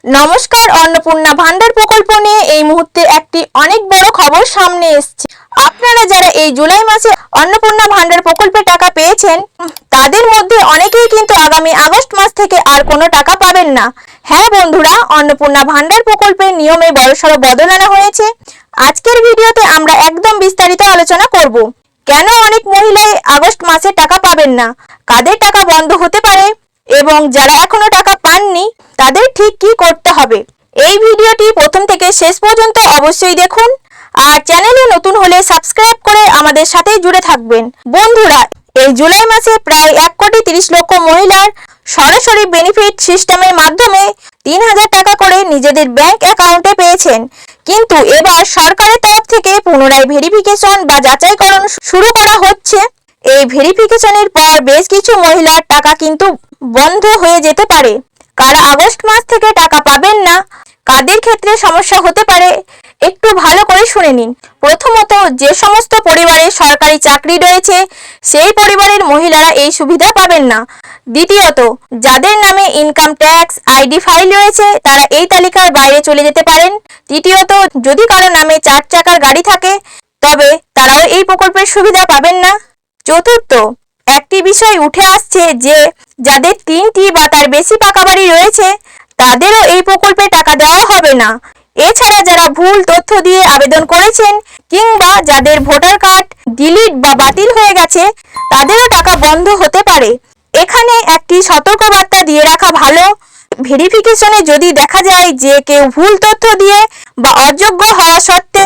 নমস্কার, অন্নপূর্ণা ভান্ডার প্রকল্প নিয়ে এই মুহূর্তে একটি অনেক বড় খবর সামনে এসেছে। আপনারা যারা এই জুলাই মাসে অন্নপূর্ণা ভান্ডার প্রকল্পে টাকা পেয়েছেন, তাদের মধ্যে অনেকেই কিন্তু আগামী আগস্ট মাস থেকে আর কোনো টাকা পাবেন না। হ্যাঁ বন্ধুরা, অন্নপূর্ণা ভান্ডার প্রকল্পের নিয়মে বড়সড় বদল আনা হয়েছে। আজকের ভিডিওতে আমরা একদম বিস্তারিত আলোচনা করব। কেন অনেক মহিলাই আগস্ট মাসে টাকা পাবেন না, কাদের টাকা বন্ধ হতে পারে এবং যারা এখনো টাকা পাননি তাদের ঠিক কি করতে হবে। এই ভিডিওটি প্রথম থেকে শেষ পর্যন্ত অবশ্যই দেখুন, আর চ্যানেলে নতুন হলে সাবস্ক্রাইব করে আমাদের সাথে জুড়ে থাকবেন। বন্ধুরা, এই জুলাই মাসে প্রায় 1,30,00,000 মহিলার সরাসরি বেনিফিট সিস্টেমের মাধ্যমে 3,000 টাকা করে নিজেদের ব্যাংক অ্যাকাউন্টে পেয়েছেন। কিন্তু এবার সরকারের তরফ থেকে পুনরায় ভেরিফিকেশন বা যাচাইকরণ শুরু করা হচ্ছে। এই ভেরিফিকেশনের পর বেশ কিছু মহিলার টাকা কিন্তু বন্ধ হয়ে যেতে পারে। কারা আগস্ট মাস থেকে টাকা পাবেন না, কাদের ক্ষেত্রে সমস্যা হতে পারে, একটু ভালো করে শুনে নিন। প্রথমত, যে সমস্ত পরিবারে সরকারি চাকরি রয়েছে সেই পরিবারের মহিলারা এই সুবিধা পাবেন না। দ্বিতীয়ত, যাদের নামে ইনকাম ট্যাক্স আইডি ফাইল রয়েছে তারা এই তালিকার বাইরে চলে যেতে পারেন। তৃতীয়ত, যদি কারো নামে 4 চাকার গাড়ি থাকে তবে তারাও এই প্রকল্পের সুবিধা পাবেন না। চতুর্থ, একটি বিষয় উঠে আসছে যে যাদের 3টি বা তার বেশি পাকা বাড়ি রয়েছে তাদেরও এই প্রকল্পে টাকা দেওয়া হবে না। এছাড়া যারা ভুল তথ্য দিয়ে আবেদন করেছেন কিংবা যাদের ভোটার কার্ড ডিলিট বা বাতিল হয়ে গেছে তাদেরও টাকা বন্ধ হতে পারে। এখানে একটি সতর্কবার্তা দিয়ে রাখা ভালো। ভেরিফিকেশনে যদি দেখা যায় যে কেউ ভুল তথ্য দিয়ে বা অযোগ্য হওয়া সত্ত্বে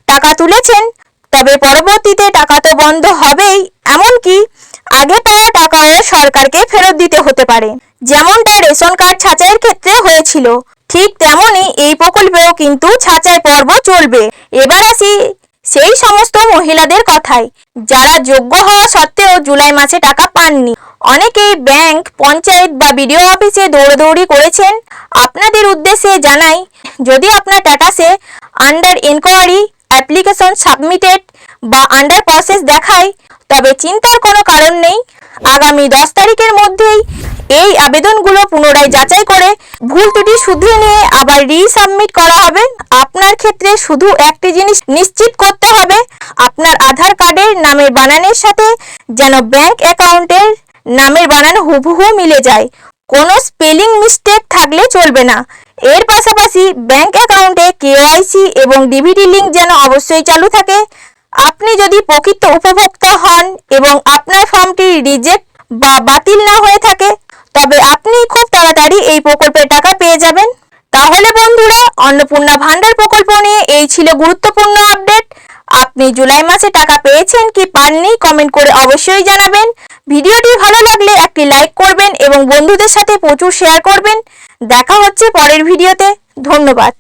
টাকা তুলেছেন, তবে পরবর্তীতে টাকা তো বন্ধ হবেই, এমনকি আগে পাওয়া টাকাও সরকারকে ফেরত দিতে হতে পারে। যেমনটা রেশন কার্ড ছাঁচাইয়ের ক্ষেত্রে হয়েছিল, ঠিক তেমনই এই প্রকল্পেও কিন্তু ছাঁচাই পর্ব চলবে। এবার আসি সেই সমস্ত মহিলাদের কথায় যারা যোগ্য হওয়া সত্ত্বেও জুলাই মাসে টাকা পাননি। অনেকেই ব্যাংক, পঞ্চায়েত বা বিডিও অফিসে দৌড়াদৌড়ি করেছেন। আপনাদের উদ্দেশ্যে জানাই, যদি আপনার স্ট্যাটাসে আন্ডার ইনকোয়ারি, অ্যাপ্লিকেশন সাবমিটেড বা আন্ডার প্রসেস দেখায় তবে চিন্তার কোনো কারণ নেই। আগামী 10 তারিখের মধ্যেই এই আবেদনগুলো পুনরায় যাচাই করে ভুল ত্রুটি শুধরে নিয়ে আবার রিসাবমিট করা হবে। আপনার ক্ষেত্রে শুধু একটি জিনিস নিশ্চিত করতে হবে, আপনার আধার কার্ডের নামের বানানের সাথে যেন ব্যাংক অ্যাকাউন্টের নামের বানান হুবহু মিলে যায়। কোনো স্পেলিং মিস্টেক থাকলে চলবে না। এর পাশাপাশি ব্যাংক অ্যাকাউন্টে কেওয়াইসি এবং ডিবিটি লিঙ্ক যেন অবশ্যই চালু থাকে। আপনি যদি প্রকৃত উপভোক্তা হন এবং আপনার ফর্মটি রিজেক্ট বা বাতিল না হয়ে থাকে তবে আপনি খুব তাড়াতাড়ি এই প্রকল্পের টাকা পেয়ে যাবেন। তাহলে বন্ধুরা, অন্নপূর্ণা ভান্ডার প্রকল্প নিয়ে এই ছিল গুরুত্বপূর্ণ আপডেট। আপনি জুলাই মাসে টাকা পেয়েছেন কি পাননি কমেন্ট করে অবশ্যই জানাবেন। ভিডিওটি ভালো লাগলে একটি লাইক করবেন এবং বন্ধুদের সাথে প্রচুর শেয়ার করবেন। দেখা হচ্ছে পরের ভিডিওতে। ধন্যবাদ।